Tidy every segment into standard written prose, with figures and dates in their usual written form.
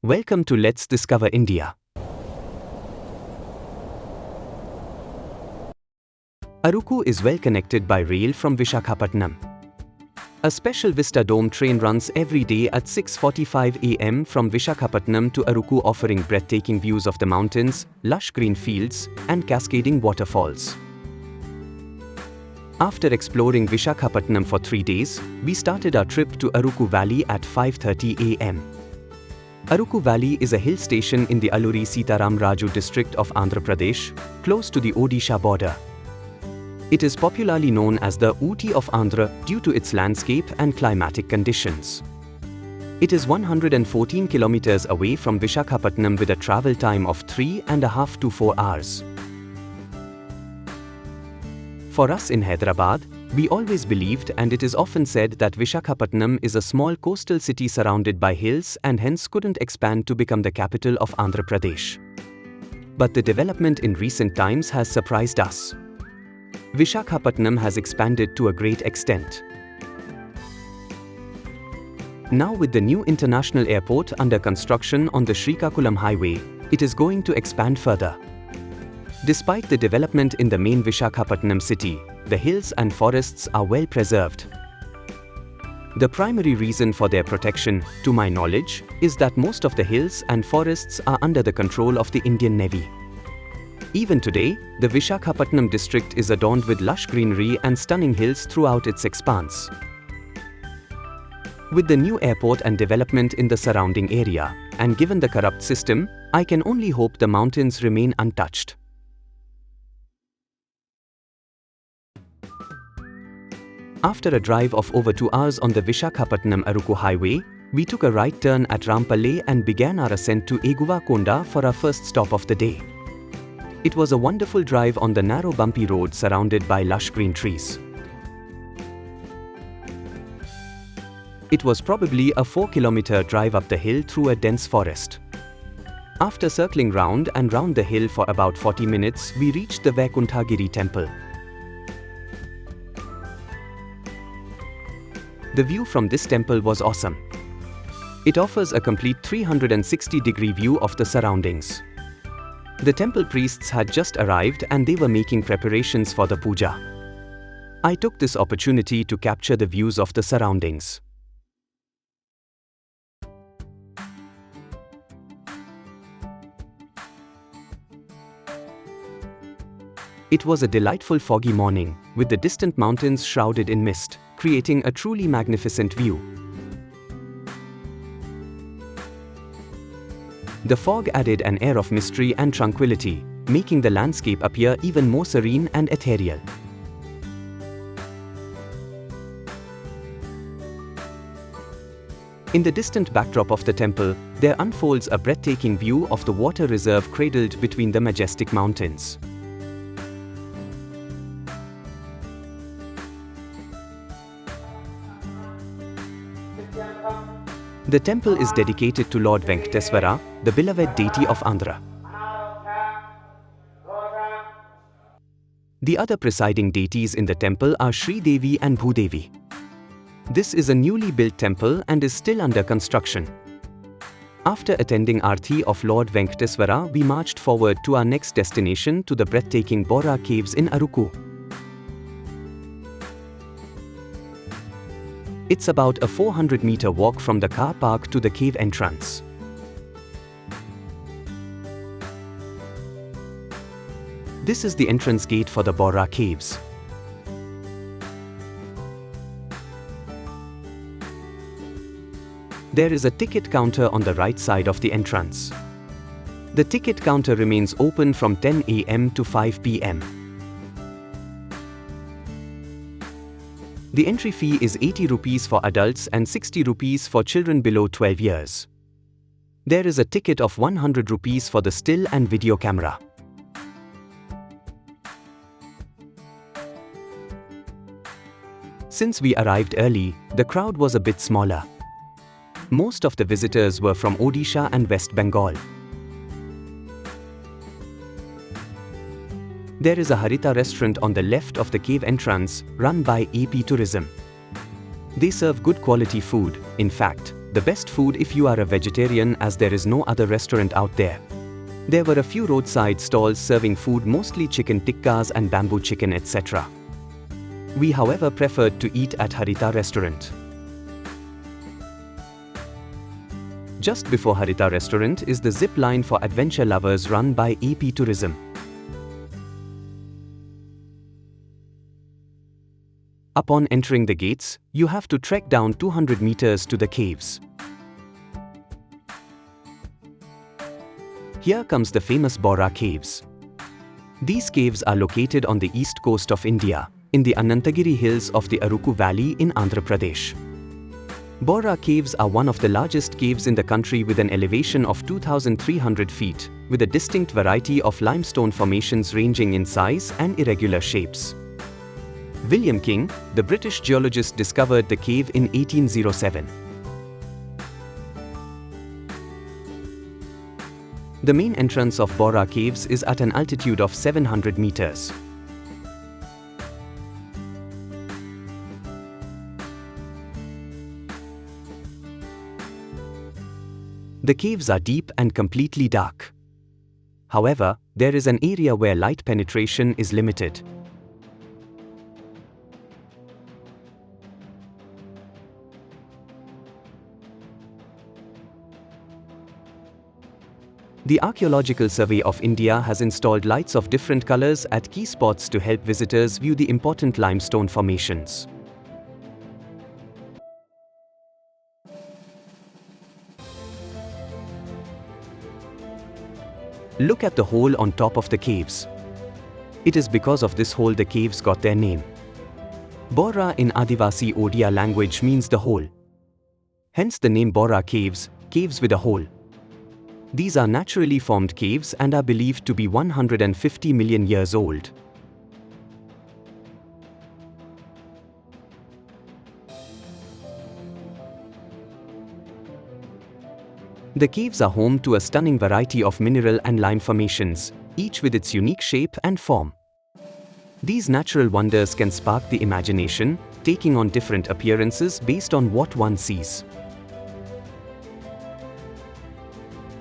Welcome to Let's Discover India. Araku is well connected by rail from Visakhapatnam. A special Vista Dome train runs every day at 6:45 am from Visakhapatnam to Araku, offering breathtaking views of the mountains, lush green fields, and cascading waterfalls. After exploring Visakhapatnam for 3 days, we started our trip to Araku Valley at 5:30 am. Araku Valley is a hill station in the Alluri Sitaram Raju district of Andhra Pradesh, close to the Odisha border. It is popularly known as the Ooty of Andhra due to its landscape and climatic conditions. It is 114 kilometers away from Visakhapatnam with a travel time of 3.5 to 4 hours. For us in Hyderabad, we always believed, and it is often said, that Visakhapatnam is a small coastal city surrounded by hills and hence couldn't expand to become the capital of Andhra Pradesh. But the development in recent times has surprised us. Visakhapatnam has expanded to a great extent. Now, with the new international airport under construction on the Srikakulam highway, it is going to expand further. Despite the development in the main Visakhapatnam city, the hills and forests are well preserved. The primary reason for their protection, to my knowledge, is that most of the hills and forests are under the control of the Indian Navy. Even today, the Visakhapatnam district is adorned with lush greenery and stunning hills throughout its expanse. With the new airport and development in the surrounding area, and given the corrupt system, I can only hope the mountains remain untouched. After a drive of over 2 hours on the Visakhapatnam-Araku highway, we took a right turn at Rampalle and began our ascent to Eguva Konda for our first stop of the day. It was a wonderful drive on the narrow bumpy road surrounded by lush green trees. It was probably a 4-kilometer drive up the hill through a dense forest. After circling round and round the hill for about 40 minutes, we reached the Anantagiri temple. The view from this temple was awesome. It offers a complete 360-degree view of the surroundings. The temple priests had just arrived and they were making preparations for the puja. I took this opportunity to capture the views of the surroundings. It was a delightful foggy morning, with the distant mountains shrouded in mist, creating a truly magnificent view. The fog added an air of mystery and tranquility, making the landscape appear even more serene and ethereal. In the distant backdrop of the temple, there unfolds a breathtaking view of the water reserve cradled between the majestic mountains. The temple is dedicated to Lord Venkateswara, the beloved deity of Andhra. The other presiding deities in the temple are Sri Devi and Bhudevi. This is a newly built temple and is still under construction. After attending Aarti of Lord Venkateswara, we marched forward to our next destination, to the breathtaking Borra Caves in Araku. It's about a 400-meter walk from the car park to the cave entrance. This is the entrance gate for the Borra Caves. There is a ticket counter on the right side of the entrance. The ticket counter remains open from 10 am to 5 pm. The entry fee is 80 rupees for adults and 60 rupees for children below 12 years. There is a ticket of 100 rupees for the still and video camera. Since we arrived early, the crowd was a bit smaller. Most of the visitors were from Odisha and West Bengal. There is a Harita restaurant on the left of the cave entrance, run by AP Tourism. They serve good quality food. In fact, the best food if you are a vegetarian, as there is no other restaurant out there. There were a few roadside stalls serving food, mostly chicken tikkas and bamboo chicken, etc. We however preferred to eat at Harita restaurant. Just before Harita restaurant is the zip line for adventure lovers run by AP Tourism. Upon entering the gates, you have to trek down 200 meters to the caves. Here comes the famous Borra Caves. These caves are located on the east coast of India, in the Anantagiri hills of the Araku Valley in Andhra Pradesh. Borra Caves are one of the largest caves in the country, with an elevation of 2,300 feet, with a distinct variety of limestone formations ranging in size and irregular shapes. William King, the British geologist, discovered the cave in 1807. The main entrance of Borra Caves is at an altitude of 700 meters. The caves are deep and completely dark. However, there is an area where light penetration is limited. The Archaeological Survey of India has installed lights of different colors at key spots to help visitors view the important limestone formations. Look at the hole on top of the caves. It is because of this hole the caves got their name. Borra in Adivasi Odia language means the hole. Hence the name Borra Caves, caves with a hole. These are naturally formed caves and are believed to be 150 million years old. The caves are home to a stunning variety of mineral and lime formations, each with its unique shape and form. These natural wonders can spark the imagination, taking on different appearances based on what one sees.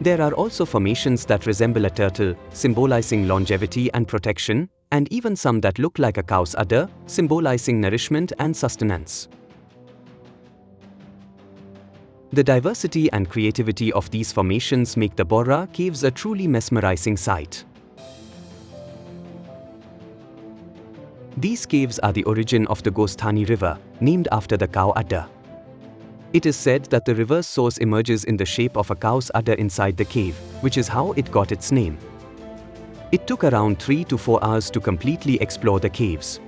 There are also formations that resemble a turtle, symbolizing longevity and protection, and even some that look like a cow's udder, symbolizing nourishment and sustenance. The diversity and creativity of these formations make the Borra Caves a truly mesmerizing sight. These caves are the origin of the Gosthani River, named after the cow udder. It is said that the river's source emerges in the shape of a cow's udder inside the cave, which is how it got its name. It took around 3 to 4 hours to completely explore the caves.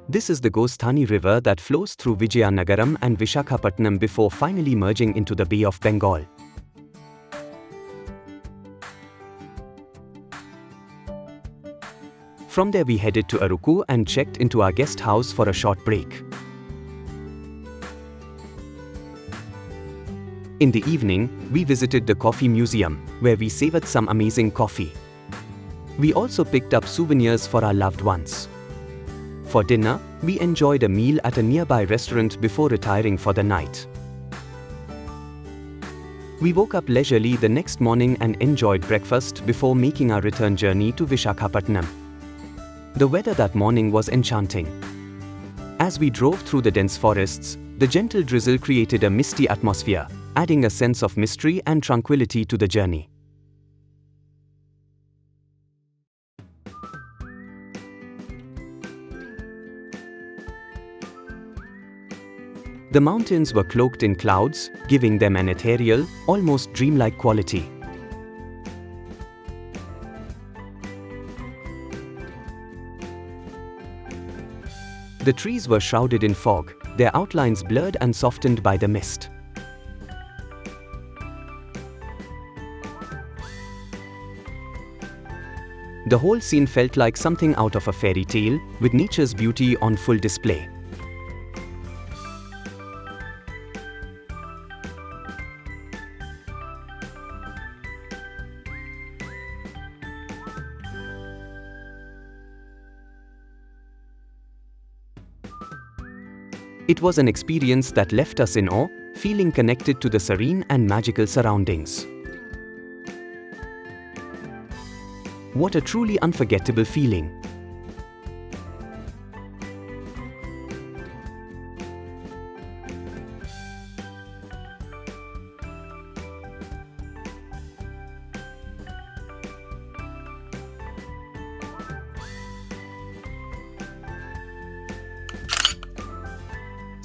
This is the Gosthani River that flows through Vijayanagaram and Visakhapatnam before finally merging into the Bay of Bengal. From there we headed to Araku and checked into our guest house for a short break. In the evening, we visited the coffee museum, where we savored some amazing coffee. We also picked up souvenirs for our loved ones. For dinner, we enjoyed a meal at a nearby restaurant before retiring for the night. We woke up leisurely the next morning and enjoyed breakfast before making our return journey to Visakhapatnam. The weather that morning was enchanting. As we drove through the dense forests, the gentle drizzle created a misty atmosphere, adding a sense of mystery and tranquility to the journey. The mountains were cloaked in clouds, giving them an ethereal, almost dreamlike quality. The trees were shrouded in fog, their outlines blurred and softened by the mist. The whole scene felt like something out of a fairy tale, with nature's beauty on full display. It was an experience that left us in awe, feeling connected to the serene and magical surroundings. What a truly unforgettable feeling!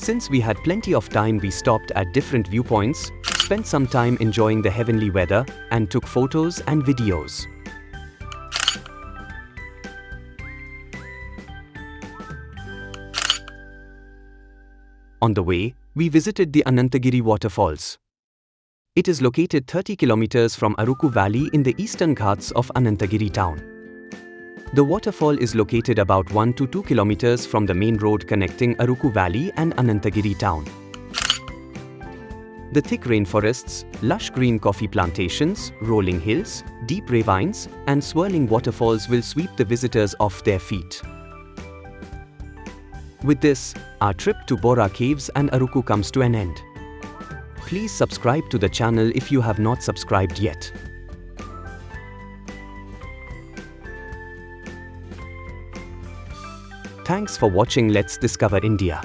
Since we had plenty of time, we stopped at different viewpoints, spent some time enjoying the heavenly weather, and took photos and videos. On the way, we visited the Anantagiri Waterfalls. It is located 30 kilometers from Araku Valley in the Eastern Ghats of Anantagiri town. The waterfall is located about 1 to 2 kilometers from the main road connecting Araku Valley and Anantagiri town. The thick rainforests, lush green coffee plantations, rolling hills, deep ravines, and swirling waterfalls will sweep the visitors off their feet. With this, our trip to Borra Caves and Araku comes to an end. Please subscribe to the channel if you have not subscribed yet. Thanks for watching. Let's discover India.